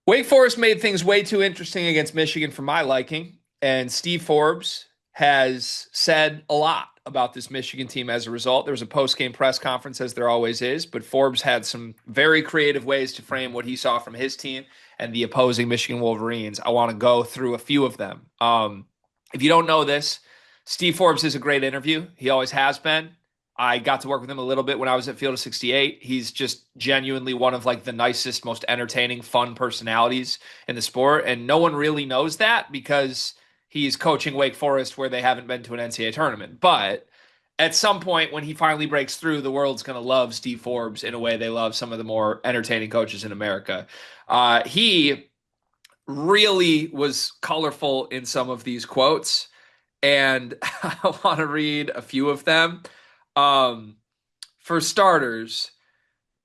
Wake Forest made things way too interesting against Michigan for my liking, and Steve Forbes has said a lot about this Michigan team as a result. There was a post-game press conference, as there always is, but Forbes had some very creative ways to frame what he saw from his team and the opposing Michigan Wolverines. I want to go through a few of them. If you don't know this, Steve Forbes is a great interview. He always has been. I got to work with him a little bit when I was at Field of 68. He's just genuinely one of like the nicest, most entertaining, fun personalities in the sport. And no one really knows that because he's coaching Wake Forest where they haven't been to an NCAA tournament. But at some point when he finally breaks through, the world's going to love Steve Forbes in a way they love some of the more entertaining coaches in America. He really was colorful in some of these quotes, and I want to read a few of them. Um, for starters,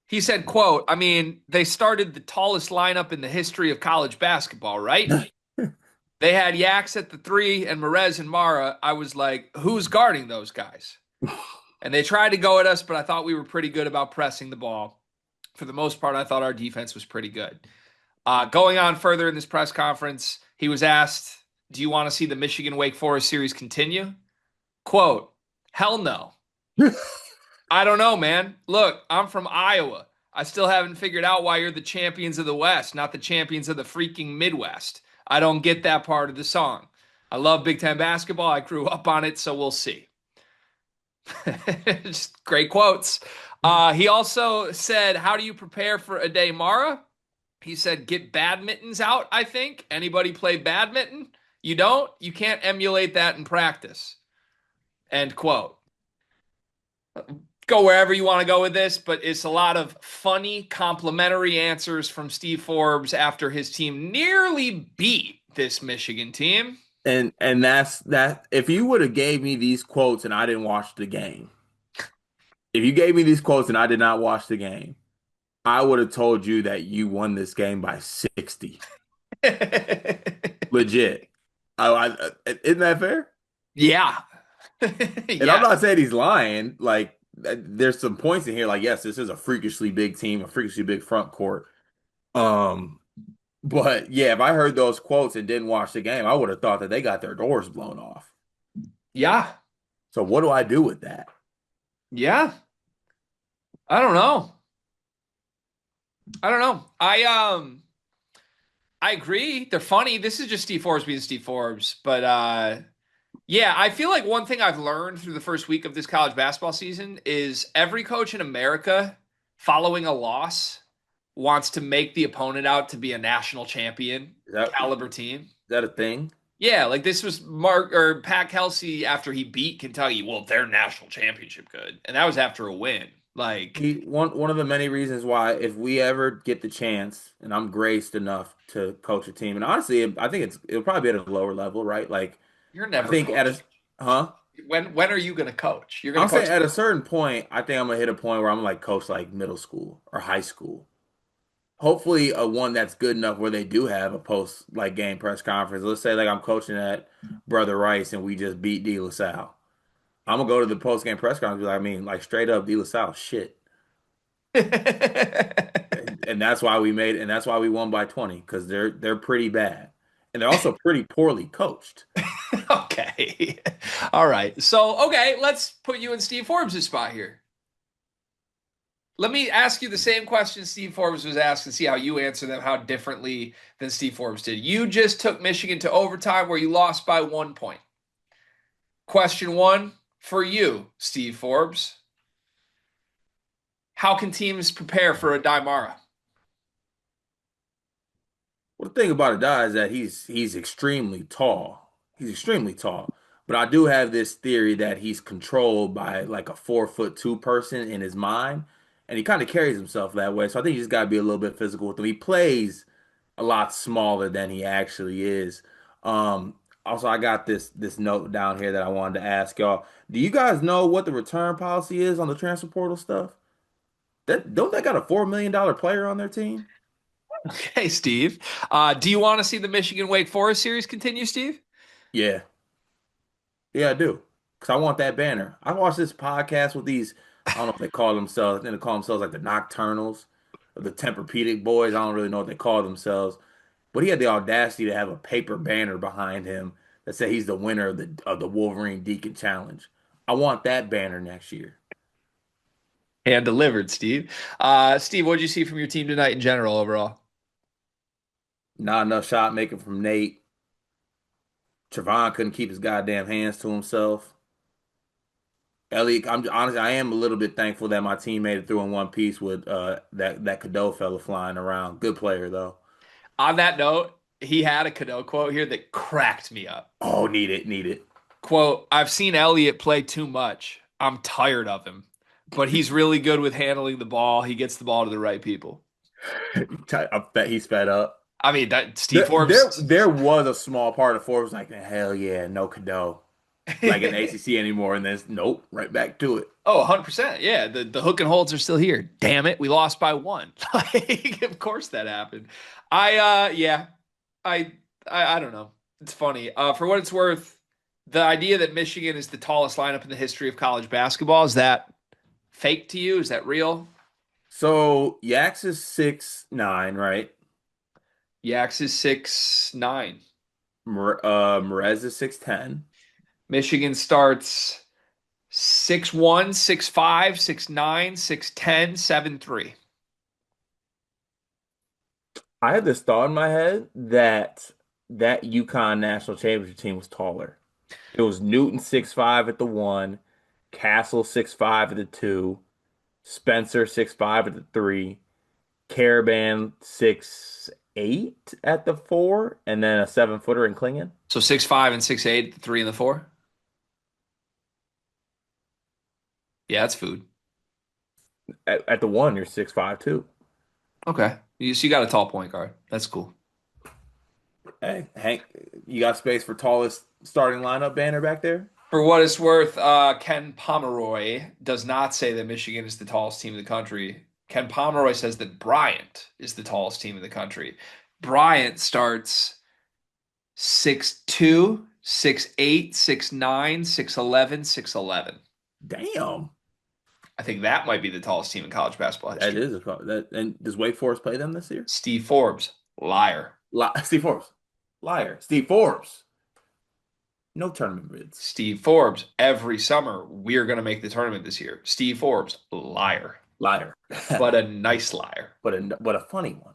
he said, quote, I mean, they started the tallest lineup in the history of college basketball, right? They had Yaks at the three and Merez and Mara. I was like, who's guarding those guys? And they tried to go at us, but I thought we were pretty good about pressing the ball. For the most part, I thought our defense was pretty good. Going on further in this press conference, he was asked, do you want to see the Michigan Wake Forest series continue? Quote, hell no. I don't know, man. Look, I'm from Iowa. I still haven't figured out why you're the champions of the West, not the champions of the freaking Midwest. I don't get that part of the song. I love Big Ten basketball. I grew up on it, so we'll see. Just great quotes. He also said, how do you prepare for a day, Mara? He said, get badmintons out, I think. Anybody play badminton? You don't? You can't emulate that in practice. End quote. Go wherever you want to go with this, but it's a lot of funny, complimentary answers from Steve Forbes after his team nearly beat this Michigan team. And that's that. If you would have gave me these quotes and I didn't watch the game, if you gave me these quotes and I did not watch the game, I would have told you that you won this game by 60. Legit. Isn't that fair? Yeah. And I'm Yes. not saying he's lying. Like, there's some points in here. Like, yes, this is a freakishly big team, a freakishly big front court. Um, but yeah, if I heard those quotes and didn't watch the game, I would have thought that they got their doors blown off. Yeah. So what do I do with that? Yeah. I don't know. I don't know. I agree. They're funny. This is just Steve Forbes being Steve Forbes. But yeah, I feel like one thing I've learned through the first week of this college basketball season is every coach in America following a loss wants to make the opponent out to be a national champion Is caliber team. that a thing? Yeah, like this was Mark or Pat Kelsey after he beat Kentucky. Well, they're national championship good, and that was after a win. Like, One of the many reasons why, if we ever get the chance, and I'm graced enough to coach a team, and honestly, I think it'll probably be at a lower level, right? Like, you're I never think at coaching. a, huh? When are you going to coach? You're going I'll to say coach. at a certain point, I think I'm gonna hit a point where I'm like coach like middle school or high school. Hopefully, a one that's good enough where they do have a post like game press conference. Let's say like I'm coaching at Brother Rice and we just beat De La Salle. I'm gonna go to the post game press conference. Like, I mean, like straight up, De La Salle shit. And that's why we made, and that's why we won by 20 because they're pretty bad, and they're also pretty poorly coached. Okay. All right. So, okay, let's put you in Steve Forbes' spot here. Let me ask you the same question Steve Forbes was asked and see how you answer them, how differently than Steve Forbes did. You just took Michigan to overtime where you lost by 1 point. Question one for you, Steve Forbes. How can teams prepare for a Daimara? Well, the thing about a guy is that he's extremely tall. He's extremely tall. But I do have this theory that he's controlled by like a 4'2" person in his mind, and he kind of carries himself that way. So I think you just got to be a little bit physical with him. He plays a lot smaller than he actually is. Also, I got this note down here that I wanted to ask y'all. Do you guys know what the return policy is on the transfer portal stuff? That don't they got a $4 million player on their team? Okay, Steve. Do you want to see the Michigan Wake Forest series continue, Steve? Yeah. Yeah, I do. Because I want that banner. I watched this podcast with these, I don't know if they call themselves, I think they call themselves like the Nocturnals. the Tempur-Pedic boys. I don't really know what they call themselves, but he had the audacity to have a paper banner behind him that said he's the winner of the Wolverine Deacon Challenge. I want that banner next year. And delivered, Steve. Steve, what did you see from your team tonight in general overall? Not enough shot making from Nate. Trevon couldn't keep his goddamn hands to himself. Elliot, I'm honestly, I am a little bit thankful that my team made it through in one piece with that Cadeau fella flying around. Good player though. On that note, he had a Cadeau quote here that cracked me up. Oh, need it. Quote, I've seen Elliott play too much. I'm tired of him, but he's really good with handling the ball. He gets the ball to the right people. I bet he's fed up. I mean, that Steve There Forbes. was a small part of Forbes like, hell yeah, no Cadeau. Like in the ACC anymore, and then nope, right back to it. Oh, 100%. Yeah, the hook and holds are still here. Damn it, we lost by one. Like, of course that happened. Yeah, I I don't know. It's funny. For what it's worth, the idea that Michigan is the tallest lineup in the history of college basketball, is that fake to you? Is that real? So Yax is 6'9", right? Yax is 6'9". Merez is 6'10". Michigan starts 6'1", 6'5", 6'9", 6'10", 7'3". I had this thought in my head that UConn national championship team was taller. It was Newton 6'5" at the one, Castle 6'5" at the two, Spencer 6'5" at the three, Caravan 6'8" at the four, and then a 7-footer in Klingon. So 6'5" and 6'8", the 3 and the 4. Yeah, that's food. At the one, you're 6'5" too. Okay. So you got a tall point guard. That's cool. Hey, Hank, you got space for tallest starting lineup banner back there? For what it's worth, Ken Pomeroy does not say that Michigan is the tallest team in the country. Ken Pomeroy says that Bryant is the tallest team in the country. Bryant starts 6'2", 6'8", 6'9", 6'11", 6'11". Damn. I think that might be the tallest team in college basketball That history. is that. And does Wake Forest play them this year? Steve Forbes, liar. Steve Forbes, liar. Steve Forbes, no tournament bids. Steve Forbes, every summer, we're going to make the tournament this year. Steve Forbes, liar. Liar, But a nice liar. but a funny one.